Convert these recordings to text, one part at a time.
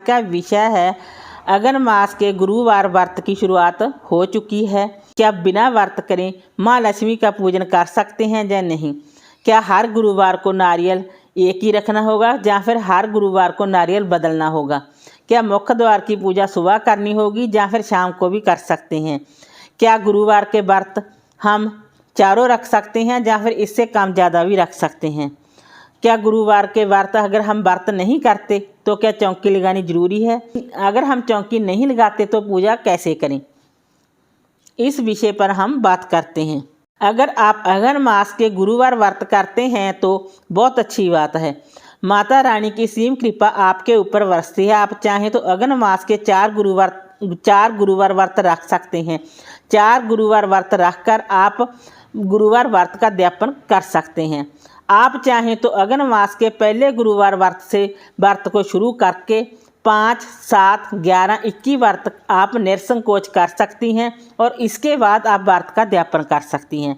का विषय है अगन मास के गुरुवार व्रत की शुरुआत हो चुकी है। क्या बिना व्रत करें माँ लक्ष्मी का पूजन कर सकते हैं या नहीं? क्या हर गुरुवार को नारियल एक ही रखना होगा या फिर हर गुरुवार को नारियल बदलना होगा? क्या मुख्य द्वार की पूजा सुबह करनी होगी या फिर शाम को भी कर सकते हैं? क्या गुरुवार के व्रत हम चारों रख सकते हैं या फिर इससे कम ज़्यादा भी रख सकते हैं? क्या गुरुवार के व्रत अगर हम व्रत नहीं करते तो क्या चौकी लगानी जरूरी है? अगर हम चौकी नहीं लगाते तो पूजा कैसे करें? इस विषय पर हम बात करते हैं। अगर आप अगन मास के गुरुवार व्रत करते हैं तो बहुत अच्छी बात है। माता रानी की सीम कृपा आपके ऊपर बरसती है। आप चाहें तो अगन मास के चार गुरुवार व्रत रख सकते हैं। 4 गुरुवार व्रत रखकर आप गुरुवार व्रत का उद्यापन कर सकते हैं। आप चाहें तो अगन मास के पहले गुरुवार व्रत को शुरू करके 5, 7, 11, 21 व्रत आप निसंकोच कर सकती हैं और इसके बाद आप व्रत का उद्यापन कर सकती हैं।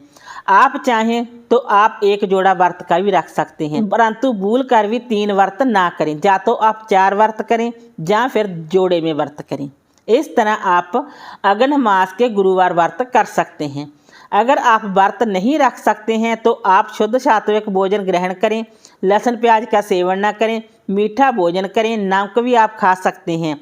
आप चाहें तो आप एक जोड़ा व्रत का भी रख सकते हैं, परंतु भूल कर भी 3 व्रत ना करें। या तो आप 4 व्रत करें या फिर जोड़े में व्रत करें। इस तरह आप अगन मास के गुरुवार व्रत कर सकते हैं। अगर आप व्रत नहीं रख सकते हैं तो आप शुद्ध सात्विक भोजन ग्रहण करें, लहसुन प्याज का सेवन न करें, मीठा भोजन करें, नमक भी आप खा सकते हैं।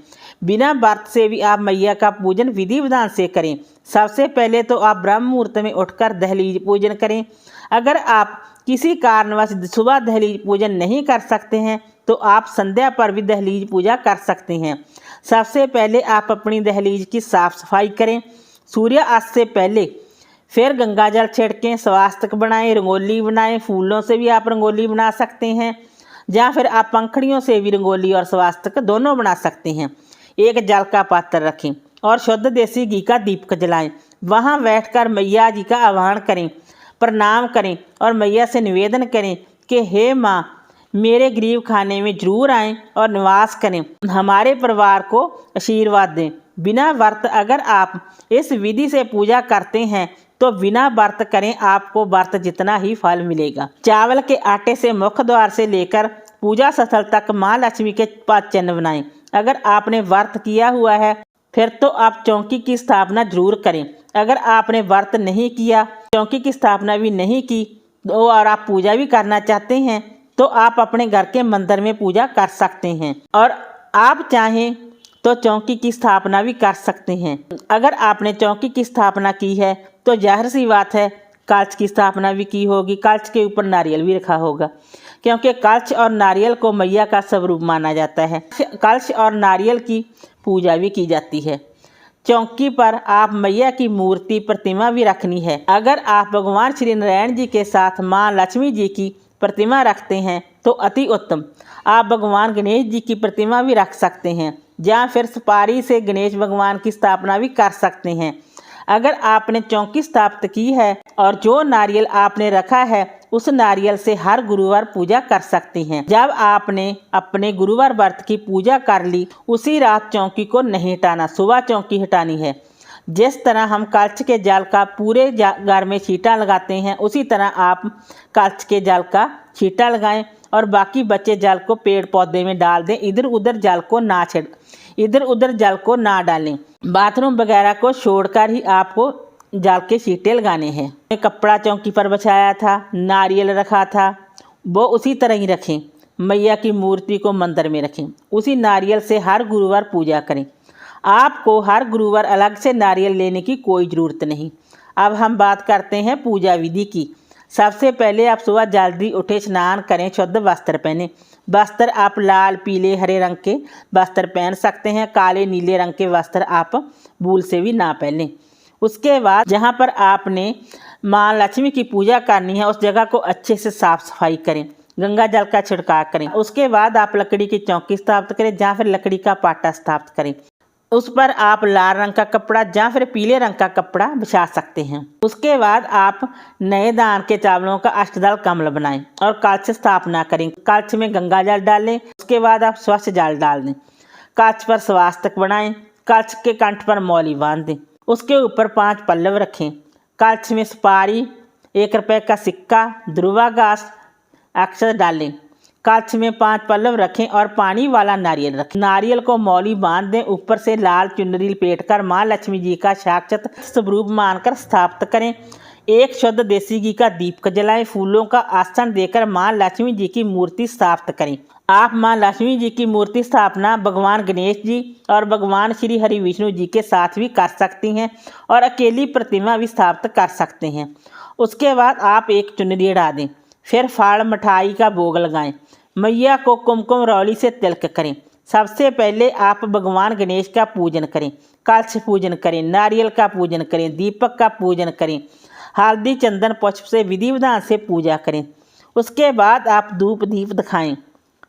बिना व्रत से भी आप मैया का पूजन विधि विधान से करें। सबसे पहले तो आप ब्रह्म मुहूर्त में उठकर दहलीज पूजन करें। अगर आप किसी कारणवश सुबह दहलीज पूजन नहीं कर सकते हैं तो आप संध्या पर भी दहलीज पूजा कर सकते हैं। सबसे पहले आप अपनी दहलीज की साफ सफाई करें। सूर्यास्त से पहले फिर गंगा जल छिड़कें, स्वास्तिक बनाएं, रंगोली बनाएं। फूलों से भी आप रंगोली बना सकते हैं या फिर आप पंखड़ियों से भी रंगोली और स्वास्तिक दोनों बना सकते हैं। एक जल का पात्र रखें और शुद्ध देसी घी का दीपक जलाएं। वहां बैठकर मैया जी का आह्वान करें, प्रणाम करें और मैया से निवेदन करें कि हे माँ, मेरे गरीब खाने में जरूर आएँ और निवास करें, हमारे परिवार को आशीर्वाद दें। बिना व्रत अगर आप इस विधि से पूजा करते हैं तो बिना व्रत करें आपको व्रत जितना ही फल मिलेगा। चावल के आटे से मुख्य द्वार से लेकर पूजा स्थल तक माँ लक्ष्मी के 5 चिन्ह बनाएं। अगर आपने व्रत किया हुआ है फिर तो आप चौकी की स्थापना जरूर करें। अगर आपने व्रत नहीं किया, चौकी की स्थापना भी नहीं की और आप पूजा भी करना चाहते हैं तो आप अपने घर के मंदिर में पूजा कर सकते हैं और आप चाहें तो चौकी की स्थापना भी कर सकते हैं। अगर आपने चौकी की स्थापना की है तो जाहिर सी बात है कलश की स्थापना भी की होगी। कलश के ऊपर नारियल भी रखा होगा क्योंकि कलश और नारियल को मैया का स्वरूप माना जाता है। कलश और नारियल की पूजा भी की जाती है। चौकी पर आप मैया की मूर्ति प्रतिमा भी रखनी है। अगर आप भगवान श्री नारायण जी के साथ माँ लक्ष्मी जी की प्रतिमा रखते हैं तो अति उत्तम। आप भगवान गणेश जी की प्रतिमा भी रख सकते हैं या फिर सुपारी से गणेश भगवान की स्थापना भी कर सकते हैं। अगर आपने चौकी स्थापित की है और जो नारियल आपने रखा है उस नारियल से हर गुरुवार पूजा कर सकते हैं। जब आपने अपने गुरुवार व्रत की पूजा कर ली उसी रात चौकी को नहीं हटाना, सुबह चौकी हटानी है। जिस तरह हम कलश के जल का पूरे घर में छींटा लगाते हैं उसी तरह आप कलश के जल का छींटा लगाएं और बाकी बचे जल को पेड़ पौधे में डाल दें। इधर उधर जल को ना डालें। बाथरूम वगैरह को छोड़कर ही आपको जल के छींटे लगाने हैं। कपड़ा चौकी पर बिछाया था, नारियल रखा था, वो उसी तरह ही रखें। मैया की मूर्ति को मंदिर में रखें। उसी नारियल से हर गुरुवार पूजा करें। आपको हर गुरुवार अलग से नारियल लेने की कोई ज़रूरत नहीं। अब हम बात करते हैं पूजा विधि की। सबसे पहले आप सुबह जल्दी उठे, स्नान करें, शुद्ध वस्त्र पहने। वस्त्र आप लाल, पीले, हरे रंग के वस्त्र पहन सकते हैं। काले, नीले रंग के वस्त्र आप भूल से भी ना पहनें। उसके बाद जहाँ पर आपने माँ लक्ष्मी की पूजा करनी है उस जगह को अच्छे से साफ सफाई करें, गंगा जल का छिड़काव करें। उसके बाद आप लकड़ी की चौकी स्थापित करें या फिर लकड़ी का पाटा स्थापित करें। उस पर आप लाल रंग का कपड़ा या फिर पीले रंग का कपड़ा बिछा सकते हैं। उसके बाद आप नए दान के चावलों का अष्टदल कमल बनाएं और कलश स्थापना करें। कलश में गंगा जल डालें। उसके बाद आप स्वच्छ जल डाल दें। कलश पर स्वास्तिक बनाएं। कलश के कंठ पर मौली बांध दें। उसके ऊपर 5 पल्लव रखें। कलश में सुपारी, 1 रुपये का सिक्का, ध्रुवा घास अक्षर डालें। कलश में 5 पल्लव रखें और पानी वाला नारियल रखें। नारियल को मौली बांध दें। ऊपर से लाल चुनरी लपेटकर माँ लक्ष्मी जी का साक्षात स्वरूप मानकर स्थापित करें। एक शुद्ध देसी घी का दीपक जलाएं। फूलों का आसन देकर माँ लक्ष्मी जी की मूर्ति स्थापित करें। आप माँ लक्ष्मी जी की मूर्ति स्थापना भगवान गणेश जी और भगवान श्री हरि विष्णु जी के साथ भी कर सकती हैं और अकेली प्रतिमा भी स्थापित कर सकते हैं। उसके बाद आप एक चुनरी उड़ा दें। फिर फल मिठाई का भोग लगाएं। मैया को कुमकुम रौली से तिलक करें। सबसे पहले आप भगवान गणेश का पूजन करें, कलश पूजन करें, नारियल का पूजन करें, दीपक का पूजन करें, हल्दी चंदन पुष्प से विधि विधान से पूजा करें। उसके बाद आप धूप दीप दिखाएं,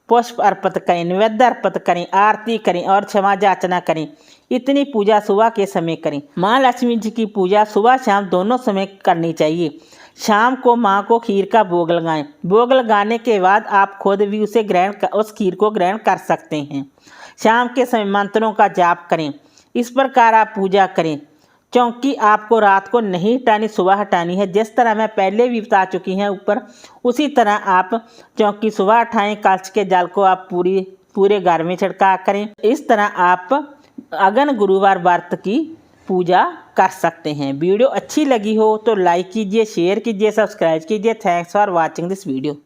पुष्प अर्पित करें, नैवेद्य अर्पित करें, आरती करें और क्षमा याचना करें। इतनी पूजा सुबह के समय करें। माँ लक्ष्मी जी की पूजा सुबह शाम दोनों समय करनी चाहिए। शाम को माँ को खीर का भोग लगाएं। भोग लगाने के बाद आप खुद भी उस खीर को ग्रहण कर सकते हैं। शाम के समय मंत्रों का जाप करें। इस प्रकार आप पूजा करें। चौकी आपको रात को नहीं हटानी, सुबह हटानी है। जिस तरह मैं पहले भी बता चुकी हैं ऊपर, उसी तरह आप चौकी सुबह हटाएं। कलश के जल को आप पूरे घर में छिड़का करें। इस तरह आप अगन गुरुवार व्रत की पूजा कर सकते हैं। वीडियो अच्छी लगी हो तो लाइक कीजिए, शेयर कीजिए, सब्सक्राइब कीजिए। Thanks for watching this video.